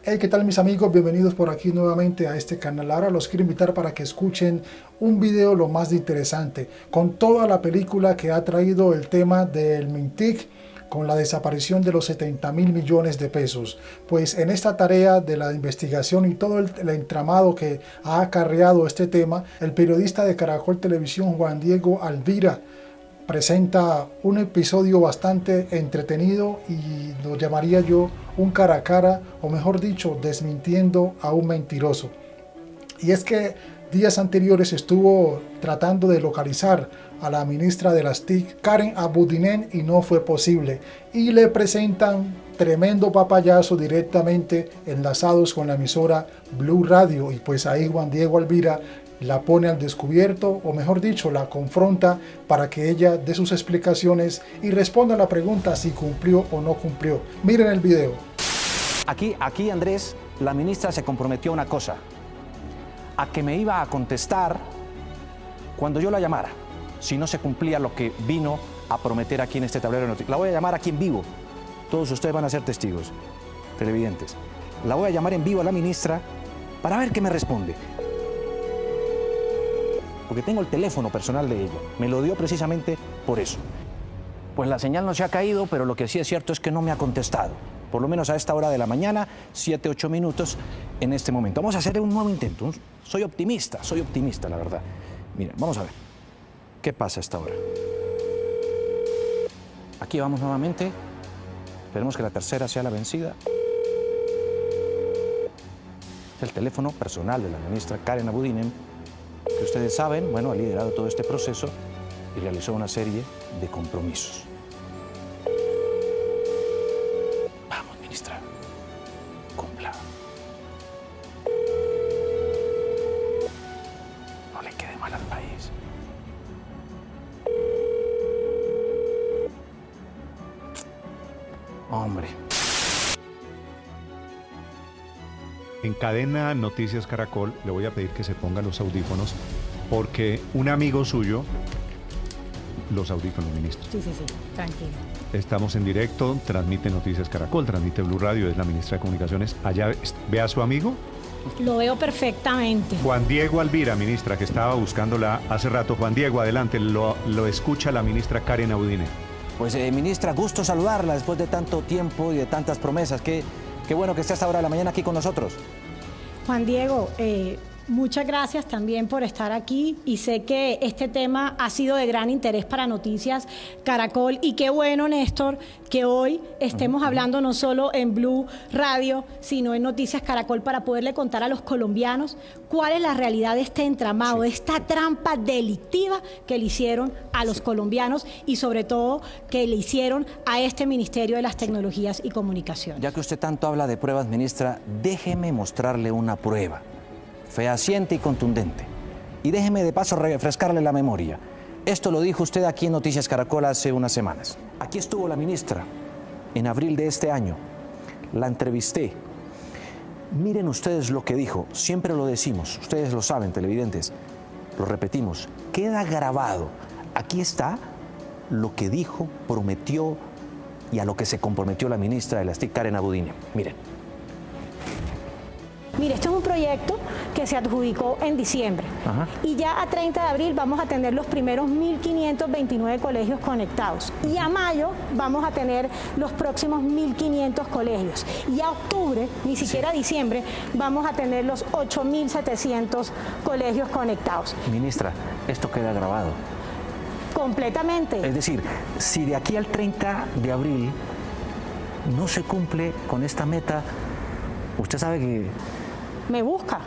Hey, ¿qué tal mis amigos? Bienvenidos por aquí nuevamente a este canal. Ahora los quiero invitar para que escuchen un video lo más interesante, con toda la película que ha traído el tema del Mintic, con la desaparición de los 70.000 millones de pesos. Pues en esta tarea de la investigación y todo el entramado que ha acarreado este tema, el periodista de Caracol Televisión, Juan Diego Alvira, presenta un episodio bastante entretenido y lo llamaría yo un cara a cara, o mejor dicho, desmintiendo a un mentiroso. Y es que días anteriores estuvo tratando de localizar a la ministra de las TIC, Karen Abudinen, y no fue posible. Y le presentan tremendo papayazo directamente enlazados con la emisora Blue Radio. Y pues ahí Juan Diego Alvira la pone al descubierto, o mejor dicho, la confronta para que ella dé sus explicaciones y responda a la pregunta si cumplió o no cumplió. Miren el video. Aquí Andrés, la ministra se comprometió a una cosa, a que me iba a contestar cuando yo la llamara, si no se cumplía lo que vino a prometer aquí en este tablero de noticias. La voy a llamar aquí en vivo, todos ustedes van a ser testigos, televidentes. La voy a llamar en vivo a la ministra para ver qué me responde. Porque tengo el teléfono personal de ella, me lo dio precisamente por eso. Pues la señal no se ha caído, pero lo que sí es cierto es que no me ha contestado. Por lo menos a esta hora de la mañana, 7, 8 minutos en este momento. Vamos a hacer un nuevo intento. Soy optimista, la verdad. Miren, vamos a ver. ¿Qué pasa a esta hora? Aquí vamos nuevamente. Esperemos que la tercera sea la vencida. Es el teléfono personal de la ministra Karen Abudinen, que ustedes saben, bueno, ha liderado todo este proceso y realizó una serie de compromisos. Vamos, ministra, cumpla. No le quede mal al país. Hombre. En cadena Noticias Caracol le voy a pedir que se ponga los audífonos porque un amigo suyo, los audífonos, ministro. Sí, tranquilo. Estamos en directo, transmite Noticias Caracol, transmite Blue Radio, es la ministra de Comunicaciones. Allá ve a su amigo. Lo veo perfectamente. Juan Diego Alvira, ministra, que estaba buscándola hace rato. Juan Diego, adelante, lo escucha la ministra Karen Abudinen. Pues, ministra, gusto saludarla después de tanto tiempo y de tantas promesas. Qué bueno que esté a esta hora de la mañana aquí con nosotros. Juan Diego, muchas gracias también por estar aquí y sé que este tema ha sido de gran interés para Noticias Caracol y qué bueno, Néstor, que hoy estemos hablando no solo en Blue Radio, sino en Noticias Caracol para poderle contar a los colombianos cuál es la realidad de este entramado, de esta trampa delictiva que le hicieron a los colombianos y sobre todo que le hicieron a este Ministerio de las Tecnologías y Comunicaciones. Ya que usted tanto habla de pruebas, ministra, déjeme mostrarle una prueba fehaciente y contundente. Y déjeme de paso refrescarle la memoria. Esto lo dijo usted aquí en Noticias Caracol hace unas semanas. Aquí estuvo la ministra en abril de este año. La entrevisté. Miren ustedes lo que dijo. Siempre lo decimos. Ustedes lo saben, televidentes. Lo repetimos. Queda grabado. Aquí está lo que dijo, prometió y a lo que se comprometió la ministra de las TIC, Karen Abudinen. Miren. Mire, esto es un proyecto que se adjudicó en diciembre. Y ya a 30 de abril vamos a tener los primeros 1.529 colegios conectados. Y a mayo vamos a tener los próximos 1.500 colegios. Y a octubre, ni siquiera a diciembre, vamos a tener los 8.700 colegios conectados. Ministra, esto queda grabado. Completamente. Es decir, si de aquí al 30 de abril no se cumple con esta meta, usted sabe que me busca.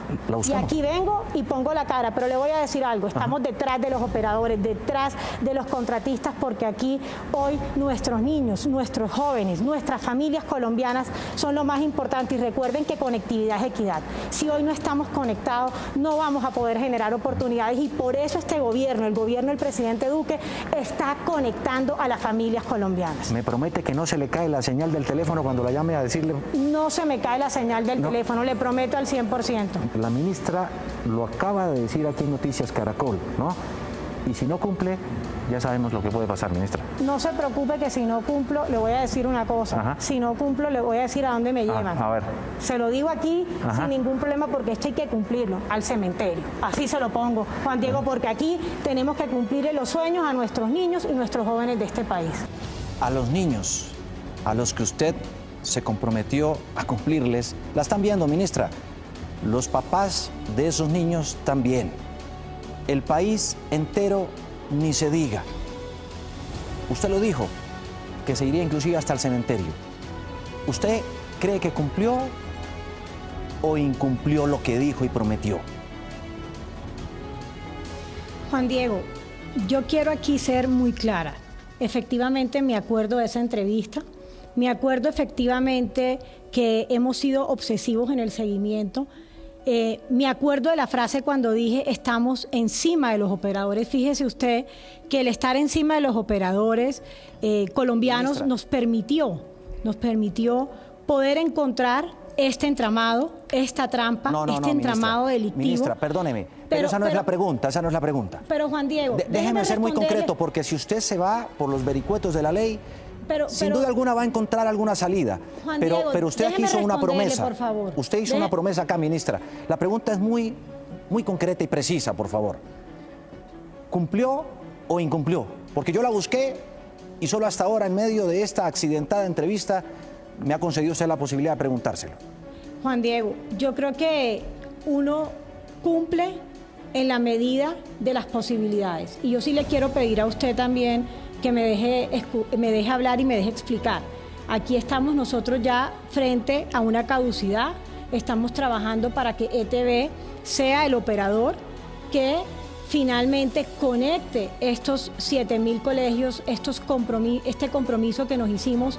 Y aquí vengo y pongo la cara, pero le voy a decir algo, estamos detrás de los operadores, detrás de los contratistas, porque aquí hoy nuestros niños, nuestros jóvenes, nuestras familias colombianas son lo más importante y recuerden que conectividad es equidad. Si hoy no estamos conectados, no vamos a poder generar oportunidades y por eso este gobierno, el gobierno del presidente Duque, está conectando a las familias colombianas. ¿Me promete que no se le cae la señal del teléfono cuando la llame a decirle? No se me cae la señal del teléfono, le prometo al 100%. La ministra lo acaba de decir aquí en Noticias Caracol, ¿no? Y si no cumple, ya sabemos lo que puede pasar, ministra. No se preocupe que si no cumplo, le voy a decir una cosa. Ajá. Si no cumplo, le voy a decir a dónde me llevan. A ver. Se lo digo aquí Ajá. sin ningún problema porque esto hay que cumplirlo, al cementerio. Así se lo pongo, Juan Diego, porque aquí tenemos que cumplirle los sueños a nuestros niños y nuestros jóvenes de este país. A los niños, a los que usted se comprometió a cumplirles, la están viendo, ministra. Los papás de esos niños también. El país entero ni se diga. Usted lo dijo, que se iría inclusive hasta el cementerio. ¿Usted cree que cumplió o incumplió lo que dijo y prometió? Juan Diego, yo quiero aquí ser muy clara. Efectivamente me acuerdo de esa entrevista, me acuerdo efectivamente que hemos sido obsesivos en el seguimiento. Me acuerdo de la frase cuando dije estamos encima de los operadores. Fíjese usted que el estar encima de los operadores colombianos nos permitió poder encontrar este entramado, esta trampa, entramado ministra, delictivo. Ministra, perdóneme, pero esa no es la pregunta, esa no es la pregunta. Pero Juan Diego, déjeme ser muy concreto, porque si usted se va por los vericuetos de la ley, sin duda alguna va a encontrar alguna salida. Juan Diego, pero usted aquí hizo una promesa. por favor. Usted hizo una promesa acá, ministra. La pregunta es muy concreta y precisa, por favor. ¿Cumplió o incumplió? Porque yo la busqué y solo hasta ahora, en medio de esta accidentada entrevista, me ha concedido usted la posibilidad de preguntárselo. Juan Diego, yo creo que uno cumple en la medida de las posibilidades. Y yo sí le quiero pedir a usted también que me deje hablar y me deje explicar. Aquí estamos nosotros ya frente a una caducidad, estamos trabajando para que ETV sea el operador que finalmente conecte estos 7.000 colegios, este compromiso que nos hicimos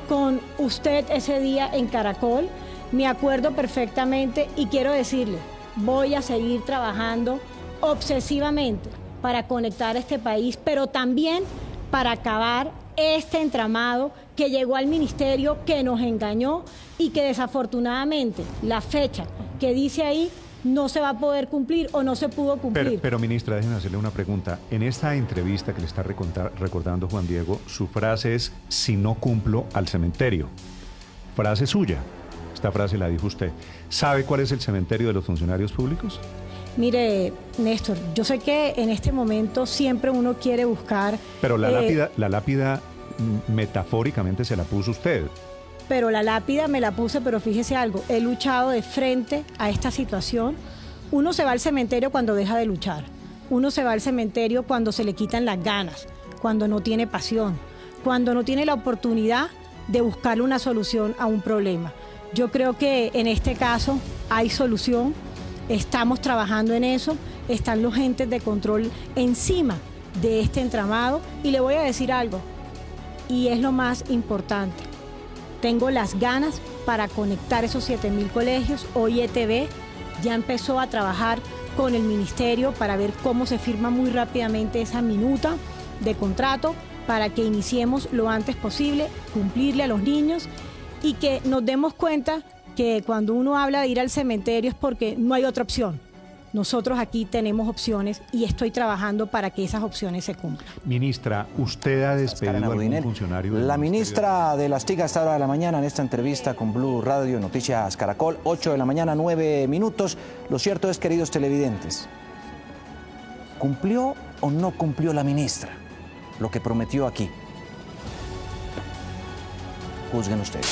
con usted ese día en Caracol. Me acuerdo perfectamente y quiero decirle, voy a seguir trabajando obsesivamente para conectar este país, pero también para acabar este entramado que llegó al ministerio, que nos engañó y que desafortunadamente la fecha que dice ahí no se va a poder cumplir o no se pudo cumplir. Pero ministra, déjenme hacerle una pregunta. En esta entrevista que le está recordando Juan Diego, su frase es, si no cumplo, al cementerio. Frase suya. Esta frase la dijo usted. ¿Sabe cuál es el cementerio de los funcionarios públicos? Mire, Néstor, yo sé que en este momento siempre uno quiere buscar... Pero la lápida metafóricamente se la puso usted. Pero la lápida me la puse, pero fíjese algo, he luchado de frente a esta situación. Uno se va al cementerio cuando deja de luchar. Uno se va al cementerio cuando se le quitan las ganas, cuando no tiene pasión, cuando no tiene la oportunidad de buscarle una solución a un problema. Yo creo que en este caso hay solución. Estamos trabajando en eso, están los entes de control encima de este entramado y le voy a decir algo, y es lo más importante, tengo las ganas para conectar esos 7.000 colegios. Hoy ETV ya empezó a trabajar con el ministerio para ver cómo se firma muy rápidamente esa minuta de contrato para que iniciemos lo antes posible, cumplirle a los niños y que nos demos cuenta que cuando uno habla de ir al cementerio es porque no hay otra opción. Nosotros aquí tenemos opciones y estoy trabajando para que esas opciones se cumplan. Ministra, ¿usted ha despedido a algún funcionario? La ministra de las TIC a esta hora de la mañana en esta entrevista con Blue Radio, Noticias Caracol, 8 de la mañana, 9 minutos. Lo cierto es, queridos televidentes, ¿cumplió o no cumplió la ministra lo que prometió aquí? Juzguen ustedes.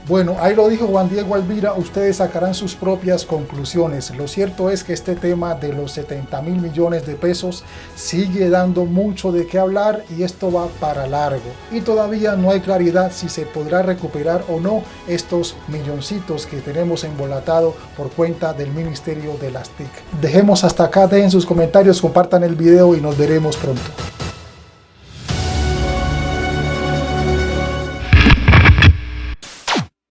Bueno, ahí lo dijo Juan Diego Alvira, ustedes sacarán sus propias conclusiones. Lo cierto es que este tema de los 70.000 millones de pesos sigue dando mucho de qué hablar y esto va para largo. Y todavía no hay claridad si se podrá recuperar o no estos milloncitos que tenemos embolatado por cuenta del Ministerio de las TIC. Dejemos hasta acá, dejen sus comentarios, compartan el video y nos veremos pronto.